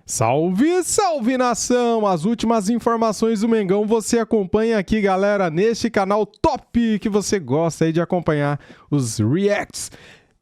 Salve, salve nação! As últimas informações do Mengão você acompanha aqui, galera, neste canal top que você gosta aí de acompanhar os reacts.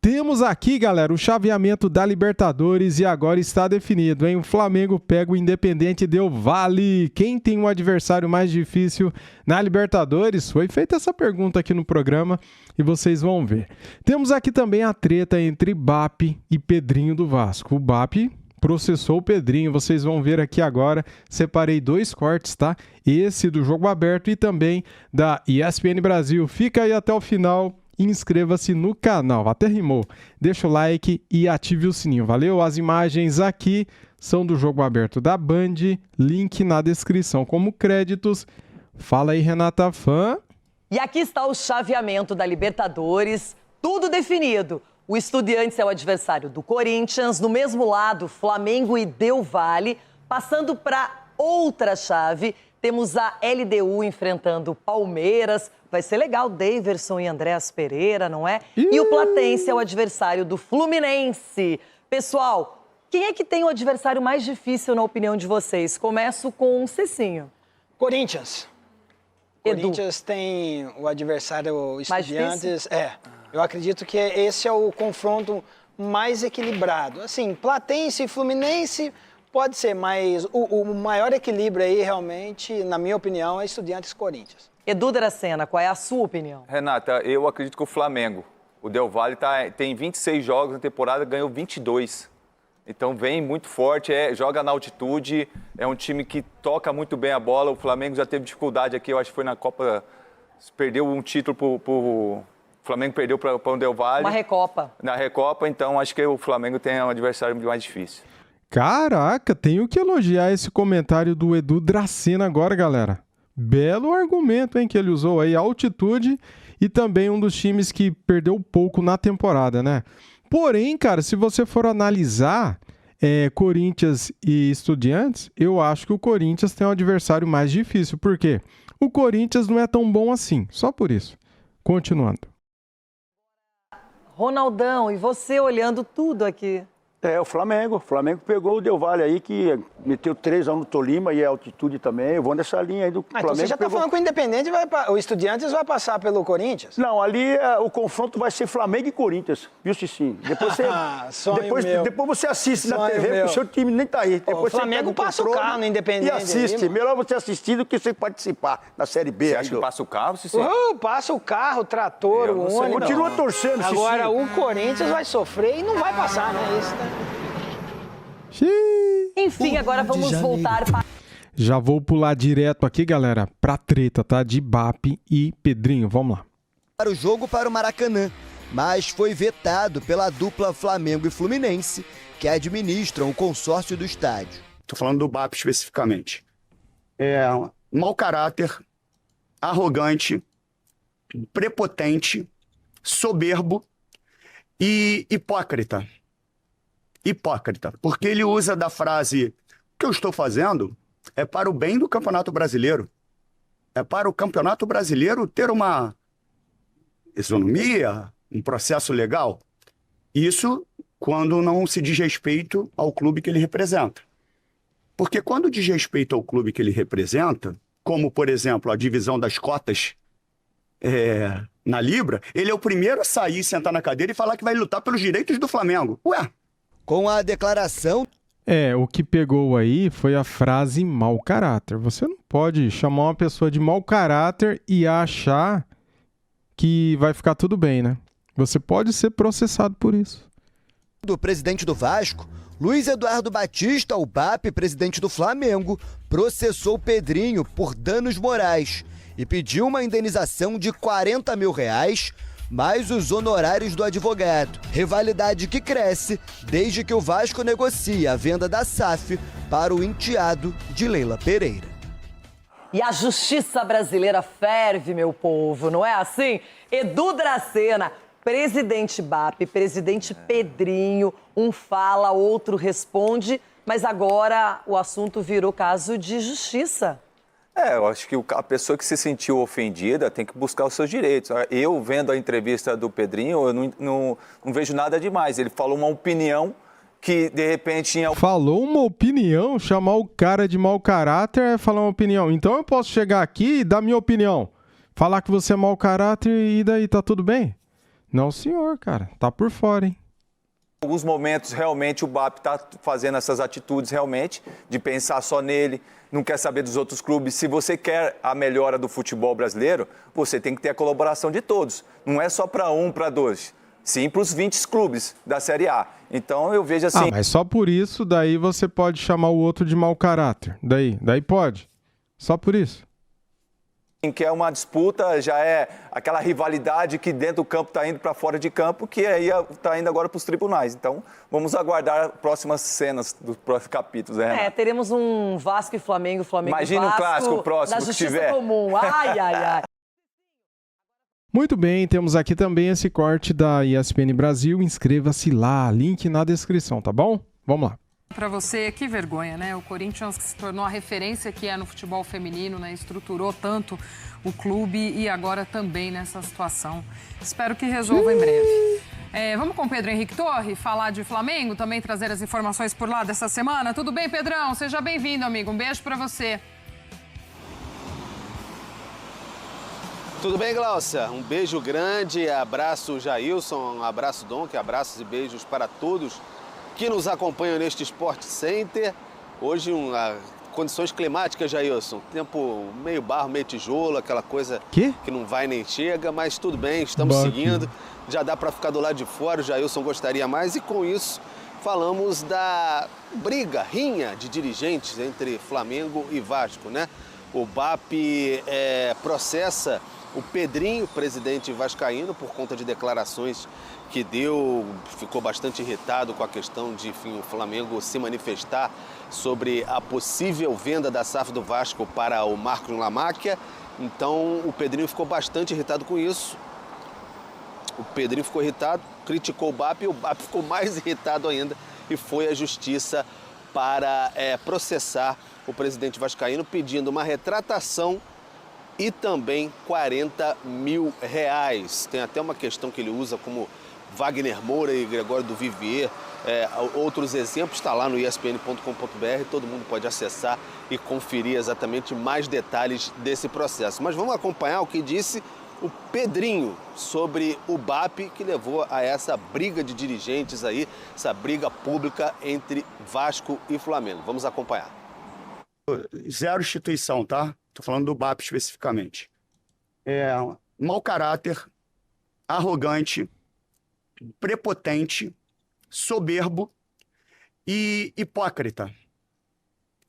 Temos aqui, galera, o chaveamento da Libertadores e agora está definido, hein? O Flamengo pega o Independiente Del Valle. Quem tem um adversário mais difícil na Libertadores? Foi feita essa pergunta aqui no programa e vocês vão ver. Temos aqui também a treta entre BAP e Pedrinho do Vasco. O BAP processou o Pedrinho, vocês vão ver aqui agora. Separei dois cortes, tá? Esse do Jogo Aberto e também da ESPN Brasil. Fica aí até o final. Inscreva-se no canal, até rimou. Deixa o like e ative o sininho, valeu? As imagens aqui são do Jogo Aberto da Band, link na descrição como créditos. Fala aí, Renata Fã. E aqui está o chaveamento da Libertadores, tudo definido. O Estudiantes é o adversário do Corinthians, no mesmo lado, Flamengo e Del Valle. Passando para outra chave, temos a LDU enfrentando o Palmeiras. Vai ser legal, Daverson e Andréas Pereira, não é? E o Platense é o adversário do Fluminense. Pessoal, quem é que tem o adversário mais difícil, na opinião de vocês? Começo com o Cecinho. Corinthians. Edu. Corinthians tem o adversário Estudiantes. Mais Eu acredito que esse é o confronto mais equilibrado. Assim, Platense e Fluminense pode ser, mas o maior equilíbrio aí, realmente, na minha opinião, é Estudiantes e Corinthians. Edu Dracena, qual é a sua opinião? Renata, eu acredito que o Flamengo, o Del Valle tem 26 jogos na temporada, ganhou 22. Então vem muito forte, joga na altitude, é um time que toca muito bem a bola. O Flamengo já teve dificuldade aqui, eu acho que foi na Copa, perdeu um título o Flamengo perdeu para o Del Valle. Uma Recopa. Na Recopa, então acho que o Flamengo tem um adversário mais difícil. Caraca, tenho que elogiar esse comentário do Edu Dracena agora, galera. Belo argumento, hein, que ele usou aí, altitude e também um dos times que perdeu pouco na temporada, né? Porém, cara, se você for analisar Corinthians e Estudiantes, eu acho que o Corinthians tem um adversário mais difícil. Por quê? O Corinthians não é tão bom assim, só por isso. Continuando. Ronaldão, e você olhando tudo aqui? O Flamengo. O Flamengo pegou o Del Valle aí, que meteu 3 no Tolima e é altitude também. Eu vou nessa linha aí do Flamengo. Então você já está falando que o Independente o Estudiantes vai passar pelo Corinthians? Não, ali o confronto vai ser Flamengo e Corinthians, viu, Cicinho? Depois você, depois você assiste na TV, porque o seu time nem tá aí. Depois o Flamengo passa o carro no Independente. E assiste. Melhor você assistir do que você participar na Série B. Você acha que passa o carro, Cicinho? Passa o carro, o trator, o ônibus. Continua torcendo, Cicinho. Agora o Corinthians vai sofrer e não vai passar, né? Isso, né? Enfim, agora vamos voltar para... Já vou pular direto aqui, galera, pra treta, tá? De BAP e Pedrinho, vamos lá. Para o jogo para o Maracanã, mas foi vetado pela dupla Flamengo e Fluminense, que administram o consórcio do estádio. Estou falando do BAP especificamente. Mau caráter, arrogante, prepotente, soberbo e hipócrita. Hipócrita, porque ele usa da frase: o que eu estou fazendo é para o bem do Campeonato Brasileiro. É para o Campeonato Brasileiro ter uma isonomia, um processo legal. Isso quando não se diz respeito ao clube que ele representa. Porque quando diz respeito ao clube que ele representa, como, por exemplo, a divisão das cotas na Libra, ele é o primeiro a sair, sentar na cadeira e falar que vai lutar pelos direitos do Flamengo. Ué? Com a declaração... O que pegou aí foi a frase mau caráter. Você não pode chamar uma pessoa de mau caráter e achar que vai ficar tudo bem, né? Você pode ser processado por isso. Do presidente do Vasco, Luiz Eduardo Batista, o BAP, presidente do Flamengo, processou Pedrinho por danos morais e pediu uma indenização de R$40 mil, mais os honorários do advogado. Rivalidade que cresce desde que o Vasco negocia a venda da SAF para o enteado de Leila Pereira. E a justiça brasileira ferve, meu povo, não é assim? Edu Dracena, presidente BAP, presidente Pedrinho, um fala, outro responde, mas agora o assunto virou caso de justiça. Eu acho que a pessoa que se sentiu ofendida tem que buscar os seus direitos. Eu, vendo a entrevista do Pedrinho, eu não vejo nada demais. Ele falou uma opinião que de repente Falou uma opinião, chamar o cara de mau caráter é falar uma opinião. Então eu posso chegar aqui e dar minha opinião. Falar que você é mau caráter e daí tá tudo bem? Não, senhor, cara. Tá por fora, hein? Em alguns momentos, realmente, o BAP está fazendo essas atitudes, realmente, de pensar só nele, não quer saber dos outros clubes. Se você quer a melhora do futebol brasileiro, você tem que ter a colaboração de todos. Não é só para um, para dois. Sim, para os 20 clubes da Série A. Então, eu vejo assim... mas só por isso, daí você pode chamar o outro de mau caráter. Daí pode. Só por isso. Que é uma disputa, já é aquela rivalidade que dentro do campo está indo para fora de campo, que aí está indo agora para os tribunais. Então, vamos aguardar próximas cenas dos próximos capítulos, né? Teremos um Vasco e Flamengo, Imagina Vasco, o clássico próximo da que Justiça tiver. Comum. Ai. Muito bem, temos aqui também esse corte da ESPN Brasil. Inscreva-se lá, link na descrição, tá bom? Vamos lá. Para você, que vergonha, né? O Corinthians, que se tornou a referência que é no futebol feminino, né? Estruturou tanto o clube e agora também nessa situação. Espero que resolva em breve. Vamos com o Pedro Henrique Torre falar de Flamengo, também trazer as informações por lá dessa semana. Tudo bem, Pedrão? Seja bem-vindo, amigo. Um beijo para você. Tudo bem, Glaucia? Um beijo grande, abraço Jailson, um abraço Donk, abraços e beijos para todos que nos acompanham neste Sport Center. Hoje, condições climáticas, Jailson. Tempo meio barro, meio tijolo, aquela coisa que não vai nem chega, mas tudo bem, estamos seguindo. Já dá para ficar do lado de fora, o Jailson gostaria mais. E com isso, falamos da rinha de dirigentes entre Flamengo e Vasco, né? O BAP processa o Pedrinho, presidente vascaíno, por conta de declarações que deu, ficou bastante irritado com a questão de, enfim, o Flamengo se manifestar sobre a possível venda da SAF do Vasco para o Marcos Lamáquia. Então, o Pedrinho ficou bastante irritado com isso. O Pedrinho ficou irritado, criticou o BAP e o BAP ficou mais irritado ainda e foi à justiça para processar o presidente vascaíno, pedindo uma retratação e também R$40 mil. Tem até uma questão que ele usa como Wagner Moura e Gregório do Vivier. Outros exemplos, está lá no espn.com.br, todo mundo pode acessar e conferir exatamente mais detalhes desse processo. Mas vamos acompanhar o que disse o Pedrinho sobre o BAP, que levou a essa briga de dirigentes aí, essa briga pública entre Vasco e Flamengo. Vamos acompanhar. Zero instituição, tá? Tô falando do BAP especificamente. Mau caráter, arrogante, prepotente, soberbo e hipócrita.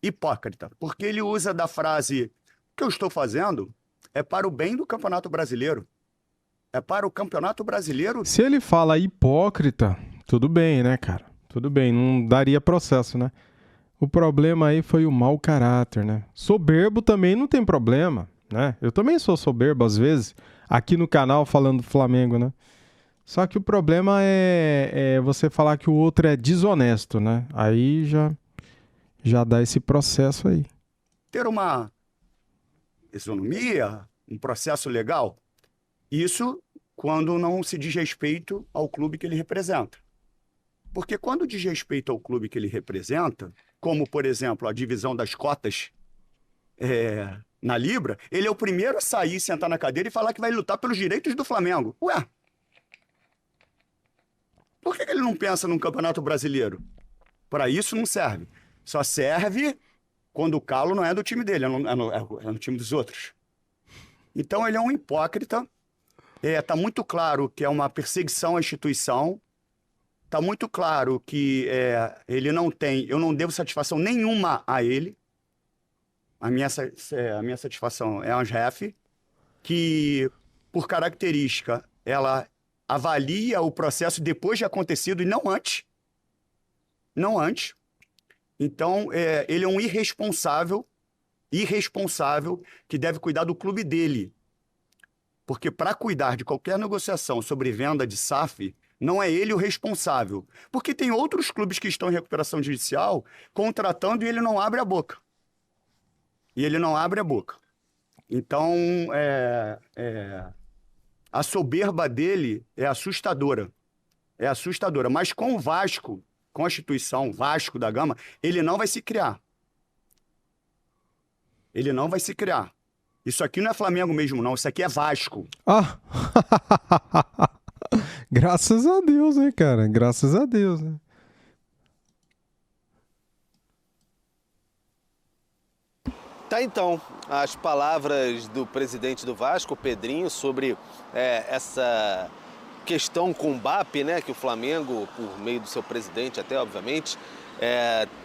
Hipócrita, porque ele usa da frase: o que eu estou fazendo é para o bem do Campeonato Brasileiro. É para o Campeonato Brasileiro. Se ele fala hipócrita, tudo bem, né, cara? Tudo bem, não daria processo, né? O problema aí foi o mau caráter, né? Soberbo também não tem problema, né? Eu também sou soberbo às vezes, aqui no canal falando do Flamengo, né? Só que o problema é você falar que o outro é desonesto, né? Aí já dá esse processo aí. Ter uma isonomia, um processo legal, isso quando não se diz respeito ao clube que ele representa. Porque quando diz respeito ao clube que ele representa, como, por exemplo, a divisão das cotas na Libra, ele é o primeiro a sair, sentar na cadeira e falar que vai lutar pelos direitos do Flamengo. Ué, por que ele não pensa num Campeonato Brasileiro? Para isso não serve. Só serve quando o calo não é do time dele, é no time dos outros. Então ele é um hipócrita. Tá muito claro que é uma perseguição à instituição. Está muito claro que eu não devo satisfação nenhuma a ele. A minha satisfação é a ANJEF, que, por característica, ela avalia o processo depois de acontecido e não antes. Não antes. Então, ele é um irresponsável que deve cuidar do clube dele. Porque para cuidar de qualquer negociação sobre venda de SAF, não é ele o responsável. Porque tem outros clubes que estão em recuperação judicial contratando e ele não abre a boca. Então, a soberba dele é assustadora. Mas com o Vasco, Constituição, Vasco da Gama, ele não vai se criar. Ele não vai se criar. Isso aqui não é Flamengo mesmo, não. Isso aqui é Vasco. Ah! Graças a Deus, né, cara? Graças a Deus, né? Tá, então, as palavras do presidente do Vasco, Pedrinho, sobre essa questão com o BAP, né, que o Flamengo, por meio do seu presidente até, obviamente,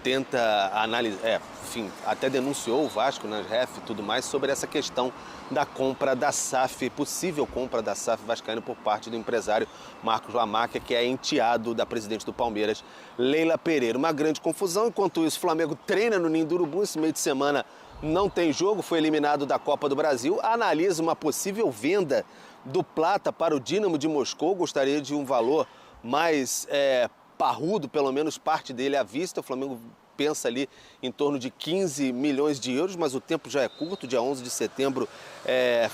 tenta analisar, enfim, até denunciou o Vasco nas ref e tudo mais sobre essa questão da compra da SAF, possível compra da SAF vascaína por parte do empresário Marcos Lamáquia, que é enteado da presidente do Palmeiras, Leila Pereira. Uma grande confusão, enquanto isso o Flamengo treina no Ninho do Urubu, esse meio de semana não tem jogo, foi eliminado da Copa do Brasil, analisa uma possível venda do Plata para o Dínamo de Moscou, gostaria de um valor mais parrudo, pelo menos parte dele à vista. O Flamengo pensa ali em torno de 15 milhões de euros, mas o tempo já é curto, dia 11 de setembro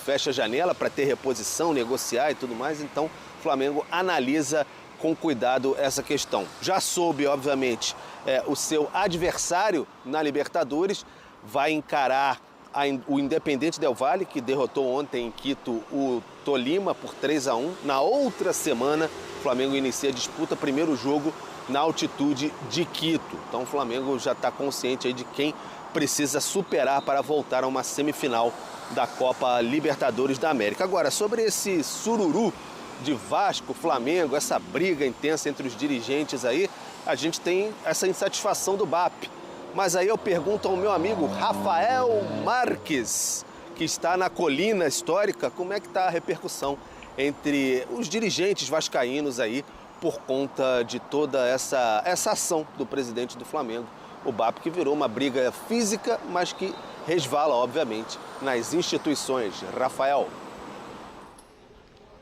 fecha a janela para ter reposição, negociar e tudo mais, então o Flamengo analisa com cuidado essa questão. Já soube, obviamente, o seu adversário na Libertadores, vai encarar o Independiente Del Valle, que derrotou ontem em Quito o Tolima por 3-1. Na outra semana, o Flamengo inicia a disputa, primeiro jogo na altitude de Quito. Então o Flamengo já está consciente aí de quem precisa superar para voltar a uma semifinal da Copa Libertadores da América. Agora, sobre esse sururu de Vasco, Flamengo, essa briga intensa entre os dirigentes aí, a gente tem essa insatisfação do BAP. Mas aí eu pergunto ao meu amigo Rafael Marques, que está na Colina Histórica, como é que está a repercussão entre os dirigentes vascaínos aí por conta de toda essa ação do presidente do Flamengo, o BAP, que virou uma briga física, mas que resvala, obviamente, nas instituições. Rafael.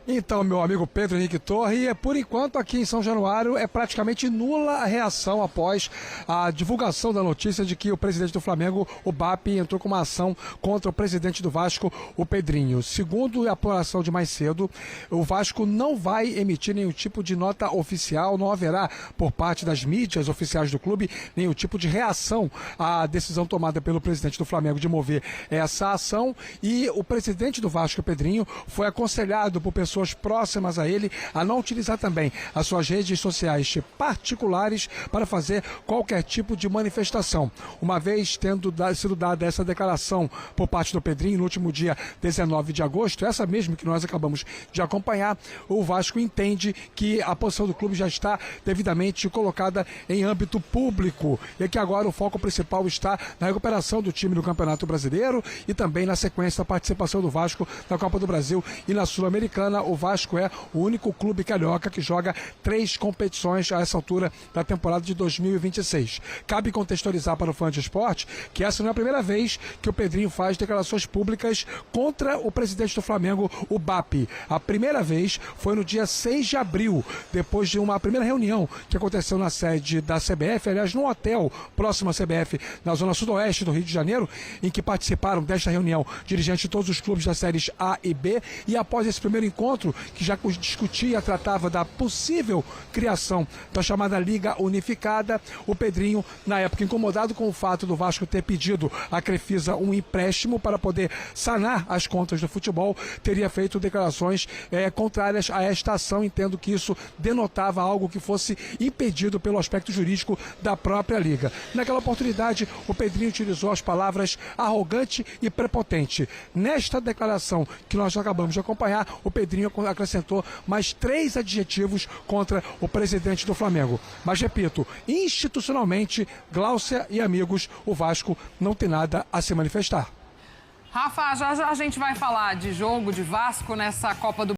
Então, meu amigo Pedro Henrique Torre, por enquanto aqui em São Januário é praticamente nula a reação após a divulgação da notícia de que o presidente do Flamengo, o BAP, entrou com uma ação contra o presidente do Vasco, o Pedrinho. Segundo a apuração de mais cedo, o Vasco não vai emitir nenhum tipo de nota oficial, não haverá por parte das mídias oficiais do clube nenhum tipo de reação à decisão tomada pelo presidente do Flamengo de mover essa ação, e o presidente do Vasco, o Pedrinho, foi aconselhado por pessoas próximas a ele a não utilizar também as suas redes sociais particulares para fazer qualquer tipo de manifestação. Uma vez tendo sido dada essa declaração por parte do Pedrinho no último dia 19 de agosto, essa mesmo que nós acabamos de acompanhar, o Vasco entende que a posição do clube já está devidamente colocada em âmbito público e que agora o foco principal está na recuperação do time do Campeonato Brasileiro e também na sequência da participação do Vasco na Copa do Brasil e na Sul-Americana. O Vasco é o único clube carioca que joga 3 competições a essa altura da temporada de 2026. Cabe contextualizar para o fã de esporte que essa não é a primeira vez que o Pedrinho faz declarações públicas contra o presidente do Flamengo, o BAP. A primeira vez foi no dia 6 de abril, depois de uma primeira reunião que aconteceu na sede da CBF, aliás, num hotel próximo à CBF, na zona sudoeste do Rio de Janeiro, em que participaram desta reunião dirigentes de todos os clubes das séries A e B, e após esse primeiro encontro, que já discutia, tratava da possível criação da chamada Liga Unificada, o Pedrinho, na época incomodado com o fato do Vasco ter pedido à Crefisa um empréstimo para poder sanar as contas do futebol, teria feito declarações contrárias a esta ação, entendo que isso denotava algo que fosse impedido pelo aspecto jurídico da própria Liga. Naquela oportunidade, o Pedrinho utilizou as palavras arrogante e prepotente. Nesta declaração que nós acabamos de acompanhar, o Pedrinho acrescentou mais 3 adjetivos contra o presidente do Flamengo. Mas, repito, institucionalmente, Gláucia e amigos, o Vasco não tem nada a se manifestar. Rafa, já a gente vai falar de jogo de Vasco nessa Copa do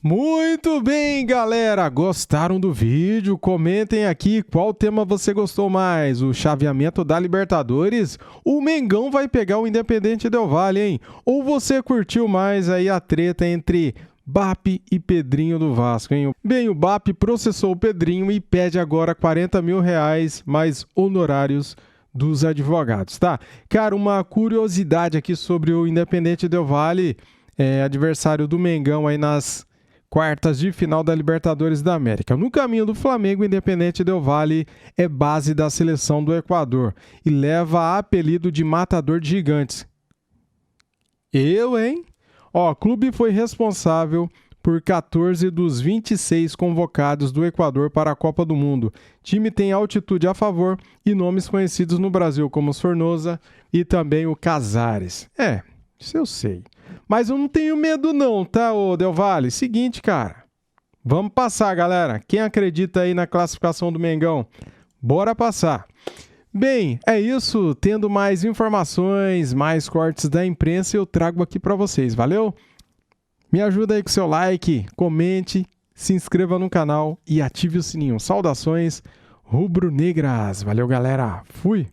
Muito bem, galera! Gostaram do vídeo? Comentem aqui qual tema você gostou mais. O chaveamento da Libertadores? O Mengão vai pegar o Independiente Del Valle, hein? Ou você curtiu mais aí a treta entre BAP e Pedrinho do Vasco, hein? Bem, o BAP processou o Pedrinho e pede agora R$40 mil mais honorários dos advogados, tá? Cara, uma curiosidade aqui sobre o Independiente Del Valle, adversário do Mengão aí nas quartas de final da Libertadores da América. No caminho do Flamengo, Independente Del Valle é base da seleção do Equador e leva apelido de matador de gigantes. Hein? O clube foi responsável por 14 dos 26 convocados do Equador para a Copa do Mundo. Time tem altitude a favor e nomes conhecidos no Brasil como Sornosa e também o Casares. Isso eu sei. Mas eu não tenho medo não, tá, ô Del Valle? Seguinte, cara. Vamos passar, galera. Quem acredita aí na classificação do Mengão? Bora passar. Bem, é isso. Tendo mais informações, mais cortes da imprensa, eu trago aqui para vocês. Valeu? Me ajuda aí com seu like, comente, se inscreva no canal e ative o sininho. Saudações rubro-negras. Valeu, galera. Fui!